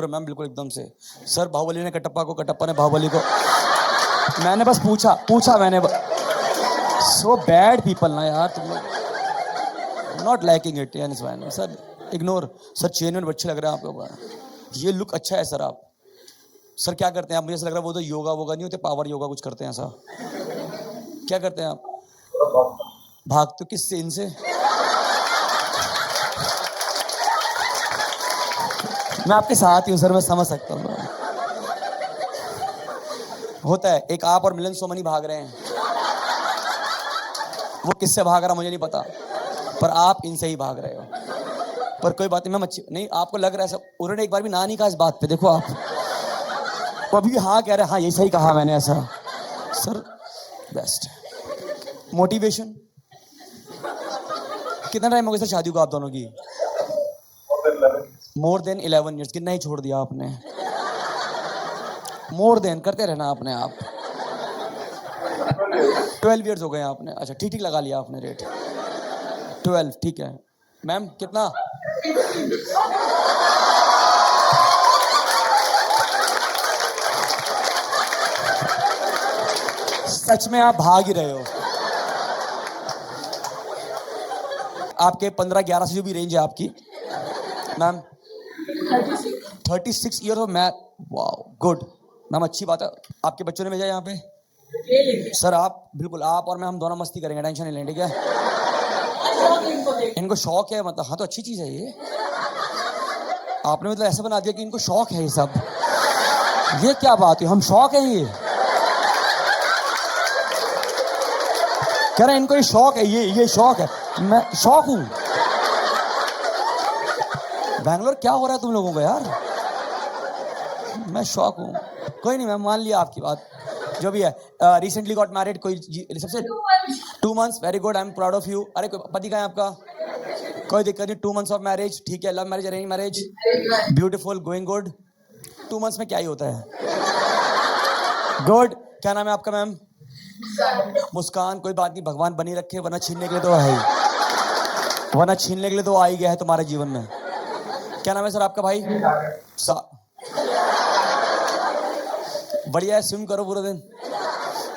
Ma'am बिल्कुल एकदम से। सर बाहुबली ने कटप्पा को, कटप्पा ने बाहुबली को। मैंने बस पूछा मैंने। सो बैड पीपल ना यार तुम लोग। नॉट लाइकिंग इट यानी सर इग्नोर। सर चेन में अच्छे लग रहे हैं आपको। ये लुक अच्छा है सर। आप सर क्या करते हैं आप? मुझे ऐसा लग रहा है वो तो योगा वोगा नहीं होते, पावर योगा कुछ करते हैं ऐसा। क्या करते हैं आप? भागते हो किससे? इनसे? मैं आपके साथ ही हूँ सर, मैं समझ सकता हूँ। होता है एक आप और मिलन सोमनी भाग रहे हैं। वो किससे भाग रहा मुझे नहीं पता, पर आप इनसे ही भाग रहे हो। पर कोई बात नहीं, मैं अच्छी नहीं। आपको लग रहा है सब, उन्होंने एक बार भी ना नहीं कहा इस बात पे। देखो आप वो अभी भी हाँ कह रहे हैं। हाँ ये सही कहा मैंने ऐसा। Sir best motivation. कितना टाइम हो गया सर शादी को आप दोनों की? More than 11 years. कितना ही छोड़ दिया आपने? मोर देन करते रहना आपने। आप 12 ईयर्स हो गए आपने। अच्छा ठीक ठीक लगा लिया आपने रेट। 12 ठीक है। मैम कितना? सच में आप भाग ही रहे हो। आपके 15-11 से जो भी रेंज है आपकी ma'am. 36 year of math. Wow good ma'am, अच्छी बात है। आपके बच्चों ने भेजा यहाँ पे? सर आप बिल्कुल, आप और मैं हम दोनों मस्ती करेंगे, टेंशन नहीं लें, ठीक है? इनको शौक है मतलब। हाँ तो अच्छी चीज है ये। आपने मतलब ऐसा बना दिया कि इनको शौक है ये सब। ये क्या बात है? हम शौक है ये कह रहे हैं इनको ये शौक है। ये शौक है। मैं शौक हूं। बैंगलोर क्या हो रहा है तुम लोगों को यार? मैं शौक हूं। कोई नहीं, मैं मान लिया आपकी बात जो भी है। Recently got married. कोई सबसे 2 months। Very good, I am proud of you. अरे पति कहाँ है आपका? कोई दिक्कत नहीं। 2 months ऑफ मैरिज ठीक है। Love marriage, arrange marriage? Beautiful, going good. 2 months में क्या ही होता है? गुड। क्या नाम है आपका मैम? मुस्कान। कोई बात नहीं, भगवान बनी रखे, वरना छीनने के लिए तो है ही। वरना छीनने के लिए तो आ ही गया है तुम्हारे जीवन में। क्या नाम है सर आपका भाई? बढ़िया है, स्विम करो पूरे दिन।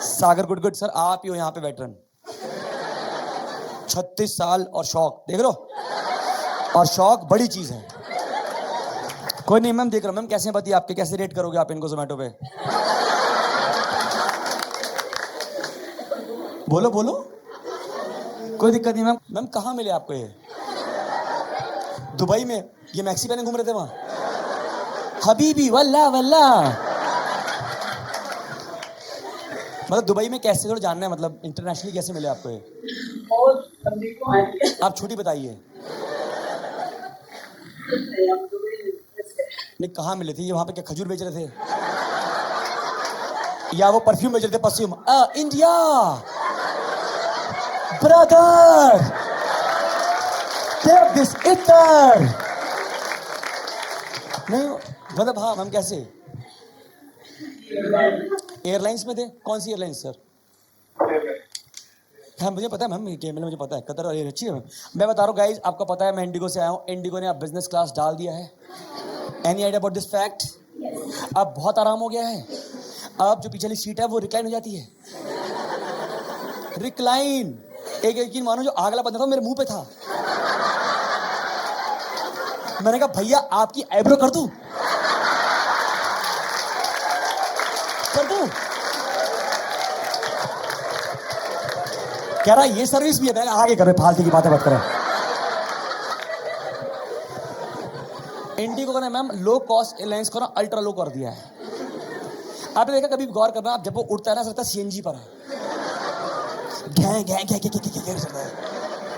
सागर गुड गुड। सर आप ही हो यहाँ पे वेटरन। 36 साल और शौक देख लो। और शौक बड़ी चीज है। कोई नहीं मैम, देख रहा हूं मैम कैसे पति आपके। कैसे रेट करोगे आप इनको जोमेटो पे? बोलो बोलो। कोई दिक्कत नहीं मैम। मैम कहाँ मिले आपको ये? दुबई में? ये मैक्सी पहने घूम रहे थे वहां? हबीबी वल्ला वल्ला। मतलब दुबई में कैसे थोड़ा जानना है, मतलब इंटरनेशनली कैसे मिले आपको ये? आप छोटी बताइए। नहीं कहाँ मिले थे ये? वहां पे क्या खजूर बेच रहे थे? या वो परफ्यूम बेच रहे थे? Perfume. India brother, take this इतर। नहीं मतलब हाँ मैम कैसे? एयरलाइंस में थे? कौन सी एयरलाइंस सर? हाँ मुझे पता है मैम, केमल मुझे पता है। कतर और अच्छी है मैम। मैं बता रहा हूँ गाइज, आपको पता है मैं इंडिगो से आया हूँ। इंडिगो ने अब बिजनेस क्लास डाल दिया है। Any idea about this fact? अब बहुत आराम हो गया है। अब जो पिछली सीट है वो रिक्लाइन हो जाती है। रिक्लाइन। एक यकीन मानो जो आगला बंदा था मेरे मुंह पे था। मैंने कहा भैया आपकी आईब्रो कर दूं? कर दूं? कह रहा ये सर्विस भी है। आगे करो, फालतू की बातें मत करो। इंडिगो ने मैम लो कॉस्ट एयरलाइंस को ना अल्ट्रा लो कर दिया है। आपने देखा कभी गौर करना, आप जब वो उड़ता है ना लगता है सीएनजी पर है।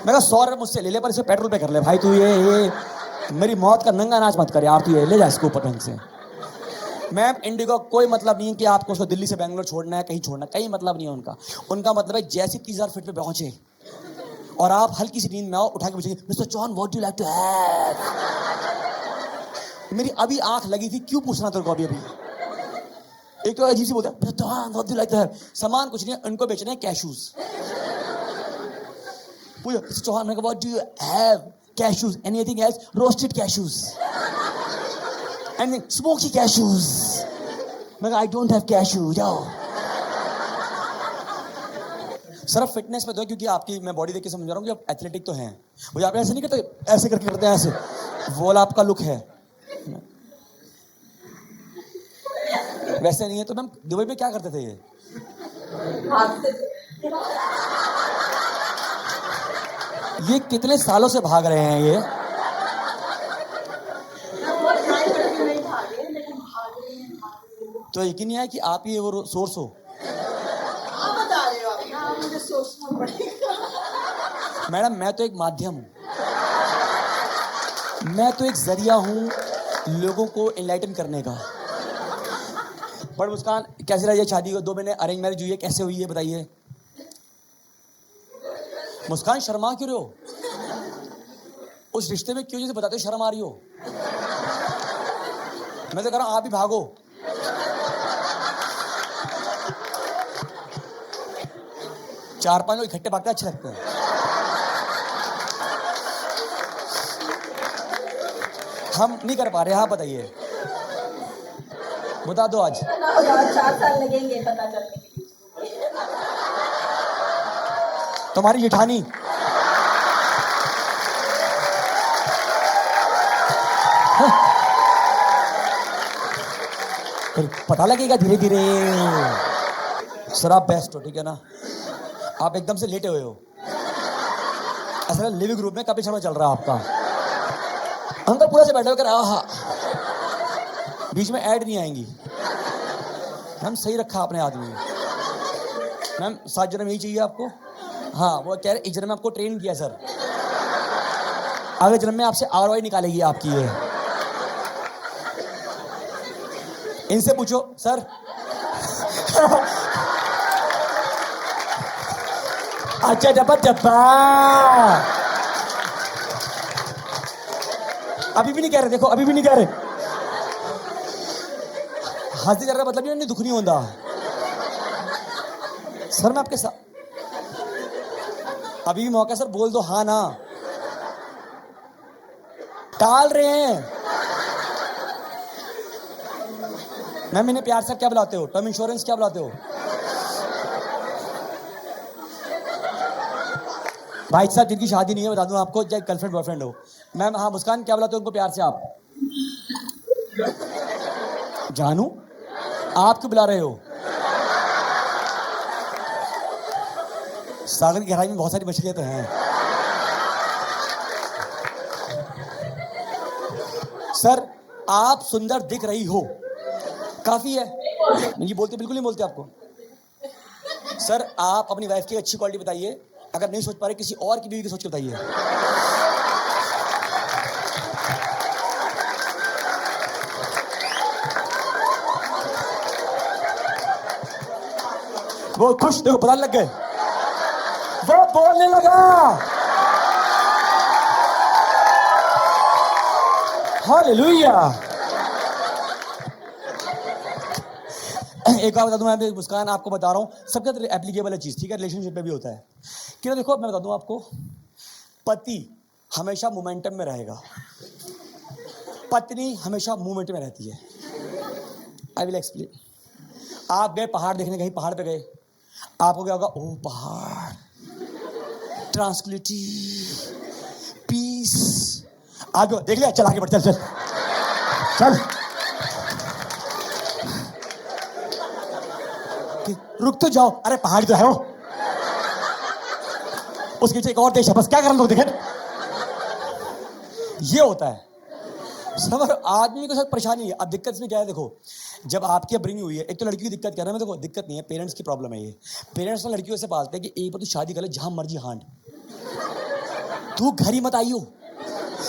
मैं 100 रुपये मुझसे ले ले, पर इसे पेट्रोल पे कर ले भाई। तू ये मेरी मौत का नंगा नाच मत कर यार। तू ये ले जा इसको ऊपर ढंग से। मैम इंडिगो कोई मतलब नहीं है कि आपको उसको दिल्ली से बैंगलोर छोड़ना है, कहीं छोड़ना, कहीं मतलब नहीं है उनका। उनका मतलब है जैसे 30,000 फीट पे पहुंचे और आप हल्की सी नींद में आओ, उठा के पूछेंगे mister John what do you like to have. मेरी अभी आंख लगी थी, क्यों पूछना तेरे को अभी अभी? एक तो अजीब सी बोलता है mister John what do you like to have. सामान कुछ नहीं है, उनको बेचने हैं कैशूज। पूछो mister John what do you have? Cashews. Anything else? Roasted cashews. And smoky cashews. मैं आई डोंट हैव कैशू, जाओ। सर आप फिटनेस में तो है, क्योंकि आपकी मैं बॉडी देख के समझ रहा हूँ कि आप एथलेटिक तो हैं। मुझे आप ऐसे नहीं करते, ऐसे करके करते हैं ऐसे, वो वाला आपका लुक है। वैसे नहीं है तो मैम दुबई में क्या करते थे ये? ये कितने सालों से भाग रहे हैं ये? तो यकीन नहीं है कि आप ही वो सोर्स हो। मुझे सोचना पड़ेगा। मैडम मैं तो एक माध्यम हूँ, मैं तो एक जरिया हूँ लोगों को एनलाइटन करने का। पर मुस्कान कैसे रही है शादी को? 2 महीने अरेंज मैरिज हुई है, कैसे हुई है बताइए? मुस्कान शर्मा क्यों रहे हो? उस रिश्ते में क्यों जैसे बताते हो शर्म आ रही हो? मैं तो कह रहा हूं आप ही भागो। चार पांच लोग इकट्ठे भागते अच्छे लगते हैं। हम नहीं कर पा रहे, हाँ बताइए, बता दो आज। 4 साल लगेंगे पता चलने के लिए। तुम्हारी जेठानी फिर पता लगेगा धीरे धीरे। सर आप बेस्ट हो, ठीक है ना? आप एकदम से लेटे हुए हो, ऐसा लिविंग रूम में काफी समय चल रहा है आपका। अंकल पूरा से बैठे होकर आहा, बीच में ऐड नहीं आएंगी। मैम सही रखा आपने आदमी। मैम 7 जन्म यही चाहिए आपको? हाँ वो कह रहे इस जन्म में आपको ट्रेन किया सर, अगले जन्म में आपसे ROI निकालेगी आपकी ये। इनसे पूछो सर। अच्छा डब्बा डब्बा, अभी भी नहीं कह रहे, देखो अभी भी नहीं कह रहे। हंसते जा रहा मतलब नहीं दुख नहीं होता सर। मैं आपके साथ अभी भी मौका सर, बोल दो हाँ ना। टाल रहे हैं मैम, इन्हें प्यार से क्या बुलाते हो? टर्म इंश्योरेंस क्या बुलाते हो? भाई साहब जिनकी शादी नहीं है बता दूं आपको, चाहे गर्लफ्रेंड बॉयफ्रेंड हो। मैम हाँ मुस्कान क्या बुलाते हो उनको प्यार से आप? जानू आप क्यों बुला रहे हो? सागर की गहराई में बहुत सारी मछलियां तो हैं सर। आप सुंदर दिख रही हो, काफी है। नहीं बोलते, बिल्कुल नहीं बोलते आपको। सर आप अपनी वाइफ की अच्छी क्वालिटी बताइए, अगर नहीं सोच पा रहे किसी और की बीवी की सोच के बताइए। वो खुश, देखो पता लग गए, वो बोलने लगा। हालेलुया। एक बात बता दूं मैं, मुस्कान आपको बता रहा हूं, सबके अंदर एप्लीकेबल है चीज, ठीक है? रिलेशनशिप में भी होता है कि देखो मैं बता दूं आपको, पति हमेशा मोमेंटम में रहेगा, पत्नी हमेशा मूवमेंट में रहती है। I will explain. आप गए पहाड़ देखने, कहीं पहाड़ पे गए, आपको क्या होगा? ओह पहाड़, ट्रांसक्विलिटी, पीस। आगे देख लिया, चल आगे बढ़, चल चल चल। रुक तो जाओ, अरे पहाड़ तो है वो, उसके नीचे एक और देश है, बस क्या कर लो देखे। ये होता है समझ। आदमी के साथ परेशानी है। अब दिक्कत इसमें क्या है? देखो जब आपकी अपब्रिंगिंग हुई है, एक तो लड़की की दिक्कत क्या है? मैं देखो दिक्कत नहीं है, पेरेंट्स की प्रॉब्लम है ये। पेरेंट्स ना लड़कियों से पालते हैं कि एक बार तू शादी कर ले, जहां मर्जी हांड, तू घर ही मत आई हो,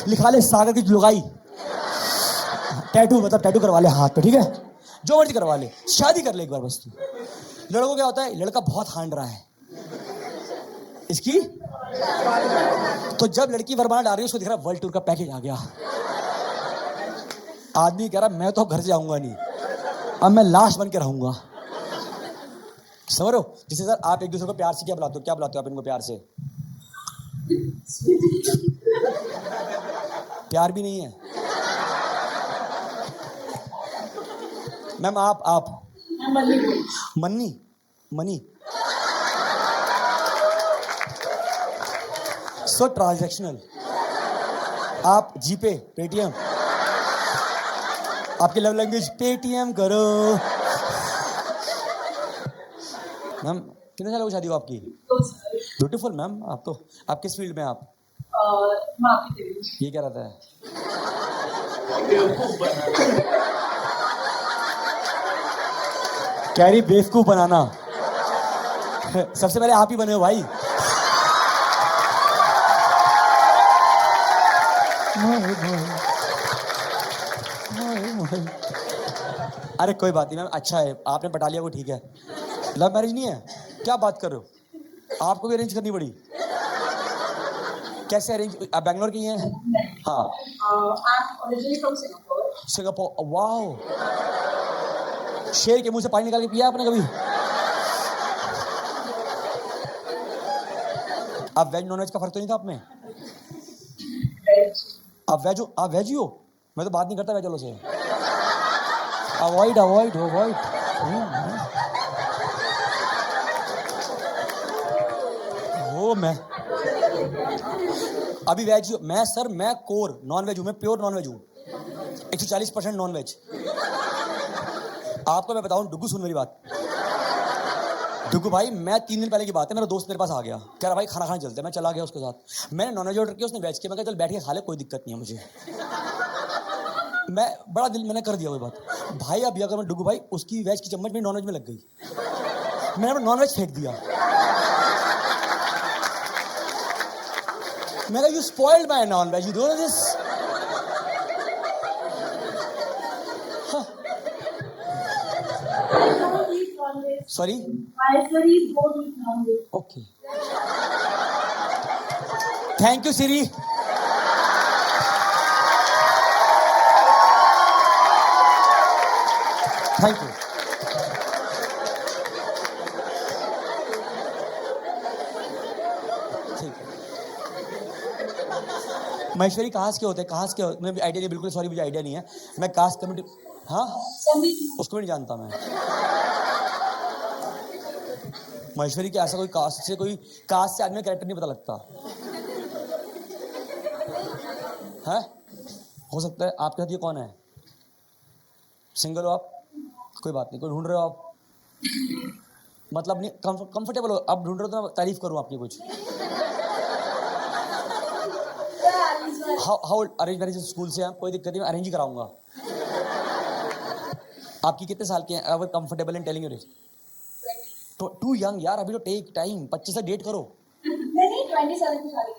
लिखा ले सागर की लुगाई, टैटू मतलब टैटू करवा ले हाथ पे, ठीक है? जो मर्जी करवा ले, शादी कर ले एक बार बस तू। लड़कों क्या होता है, लड़का बहुत हांड रहा है इसकी, तो जब लड़की वरमाला डाल रही है उसको दिख रहा है वर्ल्ड टूर का पैकेज आ गया। आदमी कह रहा मैं तो अब घर से जाऊंगा नहीं, अब मैं लाश बन के रहूंगा। समझ रहे हो? जैसे सर आप एक दूसरे को प्यार से क्या बुलाते हो? क्या बुलाते हो आप इनको प्यार से? प्यार भी नहीं है। मैम आप मैं मल्ली मन्नी मनी सो ट्रांजैक्शनल। आप जीपे पेटीएम, आपकी लव लैंग्वेज पेटीएम करो। मैम कितने साल हो शादी हो आपकी? Beautiful ma'am. आप किस फील्ड में आप? ये क्या रहता है? कैरी बेवकूफ बनाना। सबसे पहले आप ही बने हो भाई। अरे कोई बात नहीं मैम, अच्छा है आपने पटा लिया वो ठीक है। लव मैरिज नहीं है? क्या बात कर रहे हो? आपको भी अरेंज करनी पड़ी? कैसे अरेंज? आप बैंगलोर की हैं? हाँ। सिंगापुर। वाओ, शेर के मुंह से पानी निकाल के पिया आपने कभी? आप वेज नॉन वेज का फर्क तो नहीं था आप में? आप वेज ही हो? मैं तो बात नहीं करता वेज वालों से। Avoid avoid avoid. वो मैं अभी वेज ही हूँ मैं सर। मैं कोर नॉन वेज हूँ, मैं प्योर नॉन वेज हूँ, 140% नॉन वेज। आपको मैं बताऊं, डुगू सुन मेरी बात। डुगू भाई, मैं 3 दिन पहले की बात है, मेरा दोस्त मेरे पास आ गया, कह रहा भाई खाना खाने चलते हैं। मैं चला गया उसके साथ। मैंने नॉन वेज ऑर्डर किया, उसने वेज किया। मैं कहा चल बैठ के खा ले, कोई दिक्कत नहीं है मुझे। मैं बड़ा दिल मैंने कर दिया वो बात। भाई अब अगर मैं डुगू भाई, उसकी वेज की चम्मच मेरी नॉन वेज में लग गई, मैंने नॉन वेज फेंक दिया। मैं कहा you spoiled my non veg, you do this. Sorry? Okay. Thank you, Siri. Thank you. Maheshwari caste के होते हैं? कास्ट के मुझे आइडिया नहीं, बिल्कुल सॉरी, मुझे आइडिया नहीं है। मैं कास्ट कम्युनिटी, हाँ उसको भी नहीं जानता मैं। महेश्वरी के ऐसा कोई कास्ट से आदमी का कैरेक्टर नहीं पता लगता है। हो सकता है आपके साथ ये कौन है? सिंगल हो आप? कोई बात नहीं, कोई ढूंढ रहे हो आप? मतलब नहीं कंफर्टेबल हो आप? ढूंढ रहे हो तो मैं तारीफ करूं आपकी कुछ? हाउ अरेंज मैरिज स्कूल से आप? कोई दिक्कत नहीं, अरेंज ही कराऊंगा। आपकी कितने साल के हैं? अगर comfortable in telling you this. Too young यार, अभी तो टेक टाइम। 25 से डेट करो। नहीं 27 की शादी।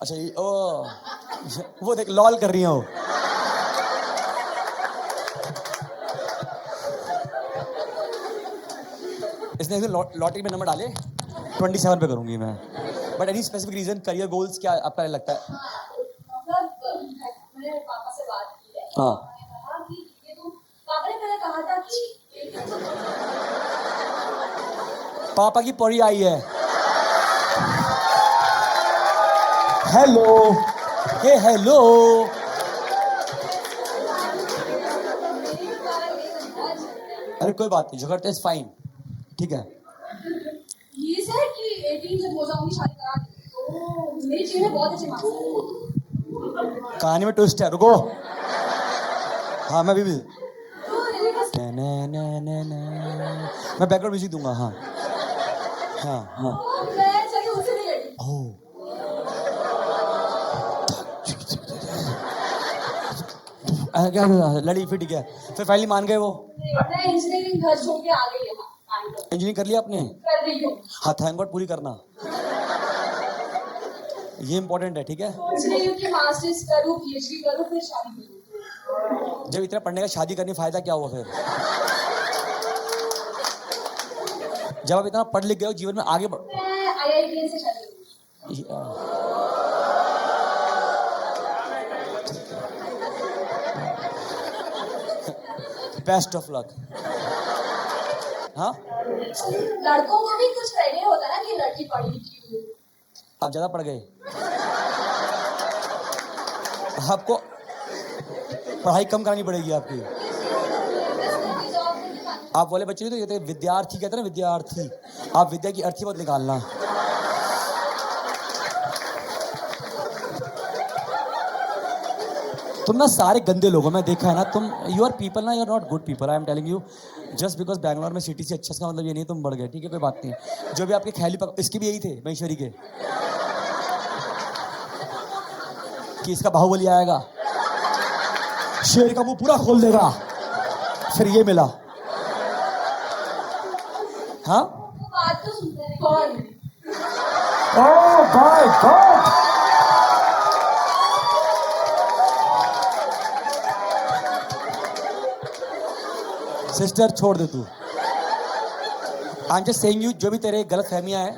अच्छा ये ओ वो देख लॉल कर रही हो। इसने लॉटरी में नंबर डाले, 27 पे करूंगी मैं। But any specific reason? Career goals क्या आपका लगता है? मतलब मैंने पापा से बात की है। हाँ। कहा कि ये तो पापा ने पहले कहा था कि पापा की परी आई है। हेलो, हे हेलो। अरे कोई बात नहीं, झगड़ते इज फाइन, ठीक है। ये सर कि 18 जब हो जाऊंगी शादी करा दी तो मेरी चीजें बहुत अच्छे मार्क्स। कहानी में ट्विस्ट है, रुको। हाँ मैं भी मैं बैकग्राउंड म्यूजिक दूंगा। हाँ हाँ हाँ। मैं सही उनसे नहीं लड़ी। ओह क्या लड़ी फिर ठीक है, फिर फाइनली मान गए वो। मैं इंजीनियरिंग घर छोड़ के आ गई यहाँ। इंजीनियरिंग कर लिया आपने? कर रही हूँ। हाँ थैंक गॉड, पूरी करना, ये इंपॉर्टेंट है, ठीक है। सोच रही हूँ कि मास्टर्स करूँ, पीएचडी करूँ, फिर शादी करूँ। जब इतना पढ़ने का शादी करने फायदा क्या हुआ फिर? जब आप इतना पढ़ लिख गए हो, जीवन में आगे बढ़। मैं IITN से शादी करूँ। Best of luck. हाँ लड़कों को भी कुछ क्राइटेरिया होता है ना कि लड़की पढ़ी लिखी हो। आप ज्यादा पढ़ गए, आपको पढ़ाई कम करानी पड़ेगी आपकी। आप वाले बच्चे नहीं तो कहते विद्यार्थी कहते हैं ना, विद्यार्थी। आप विद्या की अर्थी मत निकालना। तुम ना सारे गंदे लोग हो, मैं देखा है ना। तुम यू आर पीपल ना, you are not good people, I am telling you. Just because Bangalore में सिटी से अच्छा, इसका मतलब ये नहीं तुम बढ़ गए, ठीक है, कोई बात नहीं। जो भी आपके ख्याली इसके भी यही थे महेश्वरी के, कि इसका बाहुबली आएगा, शेर का मुंह पूरा खोल देगा, फिर ये मिला। हाँ, वो बात तो सुनते हैं कौन? Oh my God. सिस्टर छोड़ दे तू। I am just saying you, जो भी तेरे गलत फहमियां हैं,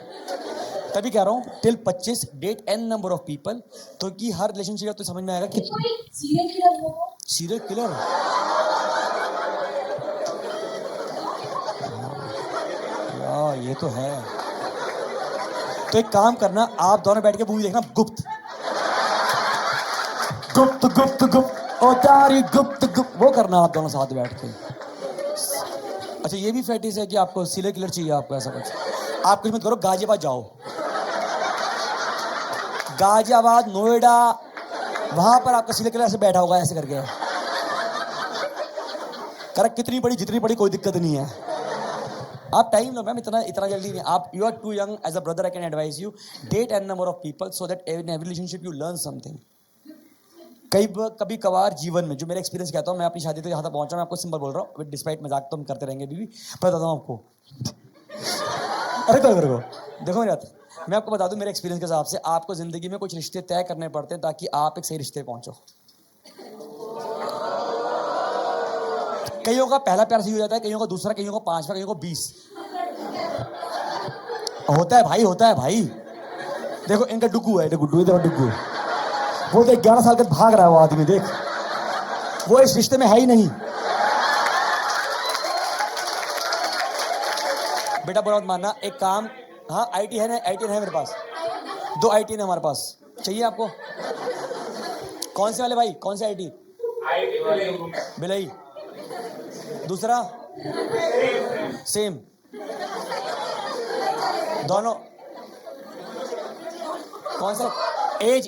तभी कह रहा हूँ till 25 date n number of people, तो कि हर रिलेशनशिप तो समझ में आएगा कि कोई सीरियल किलर हो। Serial killer. यार ये तो है। तो एक काम करना, आप दोनों बैठ के मूवी देखना, गुप्त गुप्त गुप्त गुप्त, ओ तारी गुप्त गुप्त, वो करना आप दोनों साथ बैठ के। अच्छा ये भी फैटिस है कि आपको सीरियल किलर चाहिए, आपको ऐसा कुछ। आप कुछ मत करो, गाजियाबाद जाओ, गाजियाबाद नोएडा, वहां पर आपका सीरियल किलर ऐसे बैठा होगा ऐसे करके। करेक्ट, कितनी बड़ी जितनी बड़ी कोई दिक्कत नहीं है। आप टाइम लो मैम, इतना इतना जल्दी नहीं। आप you are too young, as a brother I can advise you, date n number of people so that in every relationship you learn something. कभी कभार जीवन में, जो मेरा एक्सपीरियंस कहता हूँ, मैं अपनी शादी तक यहाँ तक पहुंचा, मैं आपको सिंपल बोल रहा हूँ, विद डिस्पाइट मजाक तो हम करते रहेंगे बीवी, पर बताता हूँ आपको। अरे करो देखो मेरी बात, मैं आपको बता दूं मेरे एक्सपीरियंस के हिसाब से, आपको जिंदगी में कुछ रिश्ते तय करने पड़ते हैं ताकि आप एक सही रिश्ते पहुंचो। कईयों का पहला प्यार सही हो जाता है, कईयों का दूसरा, कईयों का पांचवा, कईयों को 20 होता है भाई, होता है भाई। देखो इनका डुगू है, गुड्डू, देखो डुगू, वो देख 11 साल का भाग रहा है वो आदमी, देख वो इस रिश्ते में है ही नहीं। बेटा बुरा मत मानना, एक काम, हाँ आईटी है ना, आईटी है मेरे पास, 2 आईटी है हमारे पास, चाहिए आपको? कौन से वाले भाई, कौन से आईटी? बिलई, दूसरा सेम, दोनों कौन सा? एज